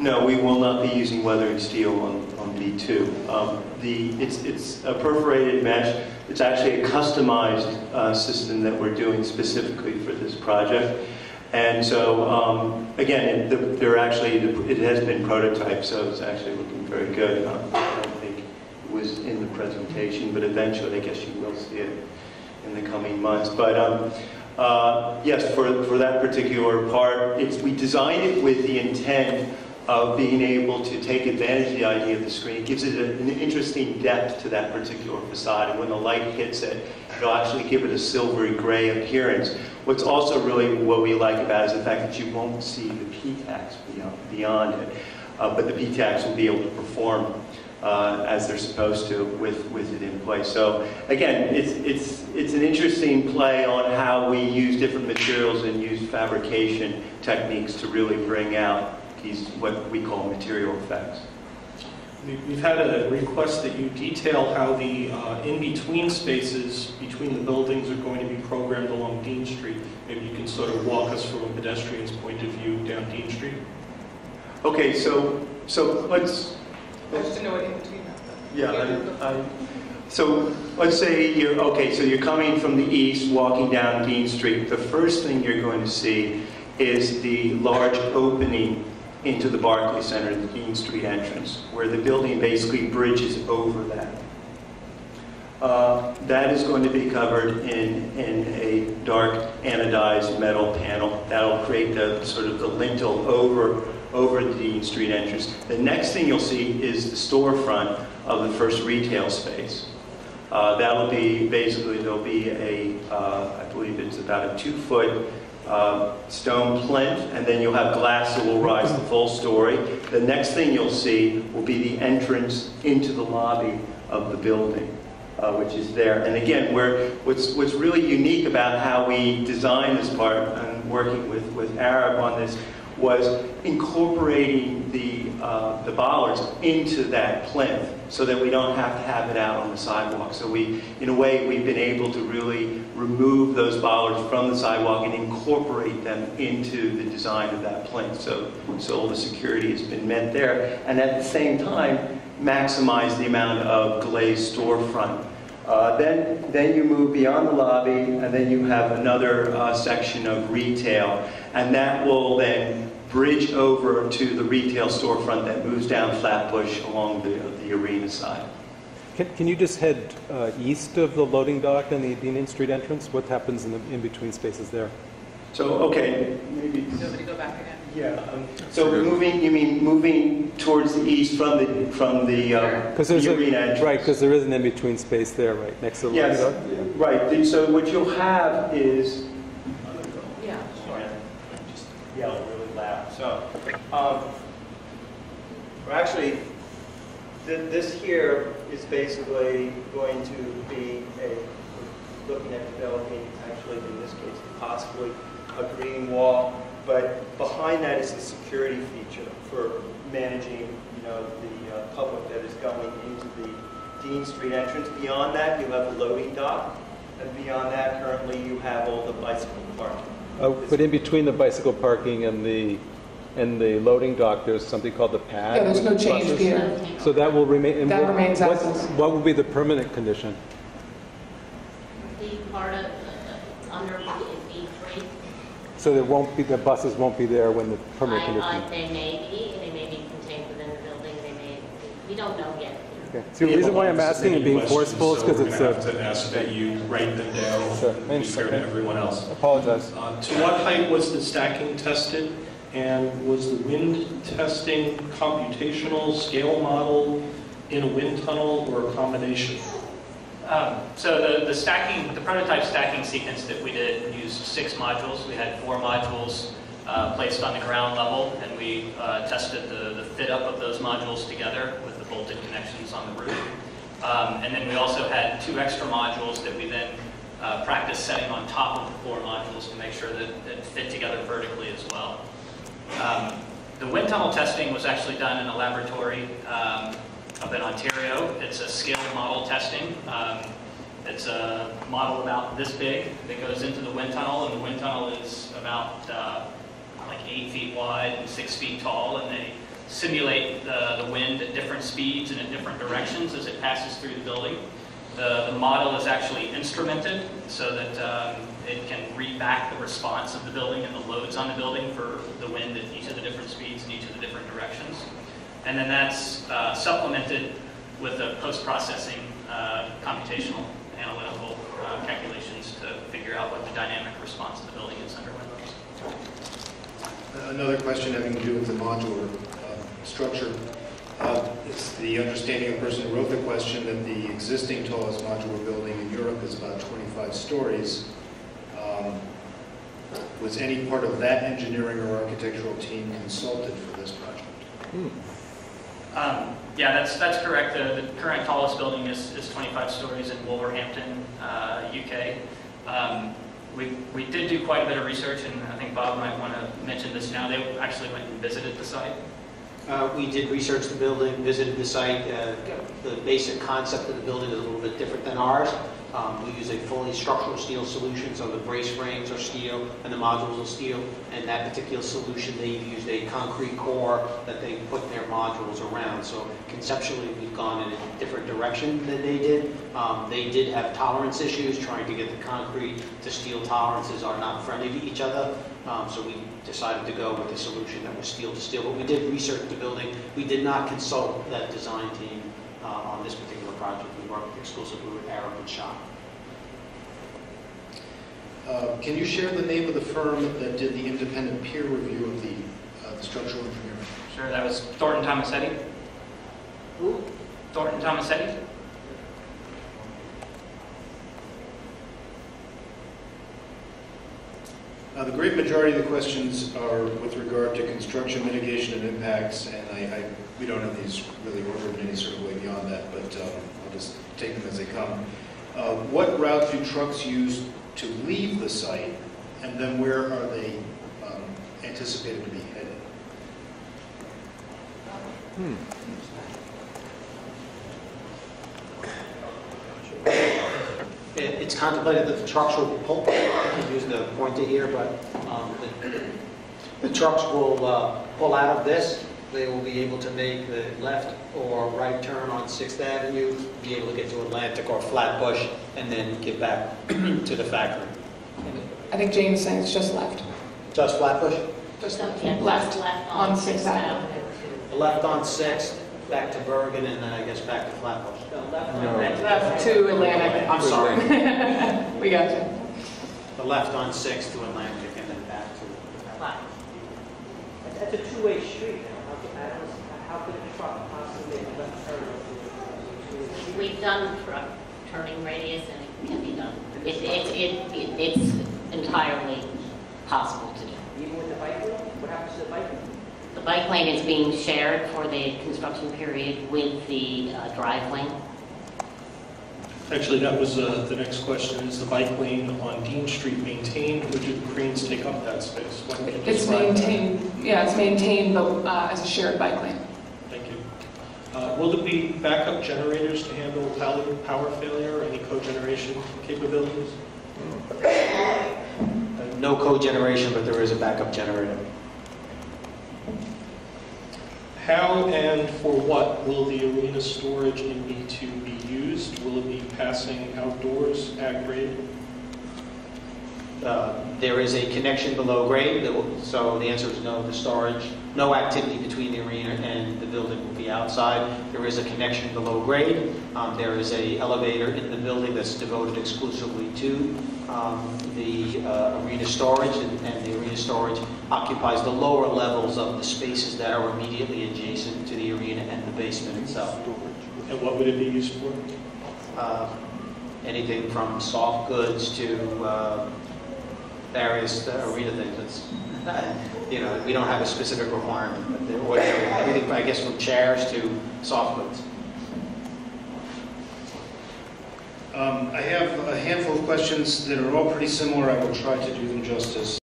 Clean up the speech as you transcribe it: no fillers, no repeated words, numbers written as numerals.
No, we will not be using weathering steel on B2. It's a perforated mesh. It's actually a customized system that we're doing specifically for this project. And so, again, it has been prototyped, so it's actually looking very good. I don't think it was in the presentation, but eventually I guess you will see it in the coming months. But yes, for that particular part, we designed it with the intent of being able to take advantage of the idea of the screen. It gives it an interesting depth to that particular facade, and when the light hits it, it'll actually give it a silvery gray appearance. What's also really what we like about it is the fact that you won't see the PTACs beyond it, but the PTACs will be able to perform as they're supposed to with it in place. So again, it's an interesting play on how we use different materials and use fabrication techniques to really bring out these, what we call material effects. We've had a request that you detail how the in-between spaces between the buildings are going to be programmed along Dean Street. Maybe you can sort of walk us from a pedestrian's point of view down Dean Street. Okay, so let's to know what in between that. Yeah, so let's say you're coming from the east, walking down Dean Street. The first thing you're going to see is the large opening into the Barclays Center, the Dean Street entrance, where the building basically bridges over that. That is going to be covered in a dark anodized metal panel. That'll create the sort of the lintel over the Dean Street entrance. The next thing you'll see is the storefront of the first retail space. That'll be basically, there'll be I believe it's about a 2-foot stone plinth, and then you'll have glass that will rise the full story. The next thing you'll see will be the entrance into the lobby of the building, which is there. And again, what's really unique about how we designed this part and working with Arab on this was incorporating the bollards into that plinth so that we don't have to have it out on the sidewalk. So in a way, we've been able to really remove those bollards from the sidewalk and incorporate them into the design of that plinth. So all the security has been met there, and at the same time, maximize the amount of glazed storefront. Then you move beyond the lobby, and then you have another section of retail, and that will then bridge over to the retail storefront that moves down Flatbush along the arena side. Can you just head east of the loading dock and the Dean Street entrance? What happens in the in-between spaces there? So, okay, maybe... Somebody go back again. Yeah. So moving towards the east from the arena entrance. Right, because there is an in-between space there, right, next to the loading dock? Yes, right. So what you'll have is... Yeah. Just yell really loud. So, actually, this here is basically going to be looking at developing, actually in this case, possibly a green wall, but behind that is the security feature for managing, the public that is going into the Dean Street entrance. Beyond that, you have a loading dock, and beyond that, currently, you have all the bicycle parking. But in between the bicycle parking and the loading dock, there's something called the pad. Yeah, there's no change here. So that will remain. That remains as is. What will be the permanent condition? The part of under B3. So the buses won't be there when the permanent condition. They may be contained within the building. We don't know yet. Okay. So the reason why I'm asking and being forceful is because it's we're going to have to ask that you write them down. Sure. To be fair to everyone else. Apologize. To what height was the stacking tested? And was the wind testing computational, scale model, in a wind tunnel, or a combination? So the prototype stacking sequence that we did used 6 modules. We had 4 modules placed on the ground level, and we tested the fit up of those modules together with the bolted connections on the roof. And then we also had 2 extra modules that we then practiced setting on top of the 4 modules to make sure that it fit together vertically as well. The wind tunnel testing was actually done in a laboratory up in Ontario. It's a scaled model testing. It's a model about this big that goes into the wind tunnel, and the wind tunnel is about like 8 feet wide and 6 feet tall, and they simulate the wind at different speeds and in different directions as it passes through the building. The model is actually instrumented so that it can read back the response of the building and the loads on the building for the wind at each of the different speeds in each of the different directions. And then that's supplemented with the post-processing computational analytical calculations to figure out what the dynamic response of the building is under wind loads. Another question having to do with the modular structure. It's the understanding of the person who wrote the question that the existing tallest modular building in Europe is about 25 stories. Was any part of that engineering or architectural team consulted for this project? Yeah, that's correct. The current tallest building is 25 stories in Wolverhampton, UK. We did do quite a bit of research, and I think Bob might want to mention this now. They actually went and visited the site. We did research the building, visited the site. The basic concept of the building is a little bit different than ours. We use a fully structural steel solution, so the brace frames are steel and the modules are steel. And that particular solution, they used a concrete core that they put their modules around. So conceptually, we've gone in a different direction than they did. They did have tolerance issues, trying to get the concrete to steel tolerances are not friendly to each other. So we decided to go with a solution that was steel to steel. But we did research the building. We did not consult that design team on this particular project. We worked exclusively with Arab and Shaw. Can you share the name of the firm that did the independent peer review of the structural engineering? Sure, that was Thornton Tomasetti. Who? Thornton Tomasetti. The great majority of the questions are with regard to construction mitigation and impacts, and we don't have these really ordered in any sort of way beyond that, but I'll just take them as they come. What route do trucks use to leave the site, and then where are they anticipated to be headed? It's contemplated that the trucks will pull. I'm using the pointer here, but the trucks will pull out of this. They will be able to make the left or right turn on 6th Avenue, be able to get to Atlantic or Flatbush, and then get back to the factory. I think Jane's saying it's just left. Just Flatbush? Just Yeah, left on Sixth 6th Avenue. Left on 6th, back to Bergen, and then I guess back to Flatbush. Left to Atlantic. I'm sorry. We got you. The left on 6th to Atlantic, and then back to Flat. That's a two-way street. How could a truck possibly make a left turn? We've done truck turning radius and it can be done. It's entirely possible to do. Even with the bike lane? What happens to the bike lane? The bike lane is being shared for the construction period with the drive lane. Actually, that was the next question. Is the bike lane on Dean Street maintained, or do the cranes take up that space? Why don't you It's describe that? maintained, yeah, it's maintained, but as a shared bike lane. Thank you. Will there be backup generators to handle power failure, any cogeneration capabilities? no cogeneration, but there is a backup generator. How and for what will the arena storage in B2 be used? Will it be passing outdoors at grade? There is a connection below grade, so the answer is no. The storage, no activity between the arena and the building will be outside. There is a connection below grade. There is a elevator in the building that's devoted exclusively to the arena storage, and the arena storage occupies the lower levels of the spaces that are immediately adjacent to the arena and the basement itself. And what would it be used for? Anything from soft goods to various arena things. It's, we don't have a specific requirement, but they're ordinary, everything, I guess, from chairs to soft goods. I have a handful of questions that are all pretty similar. I will try to do them justice.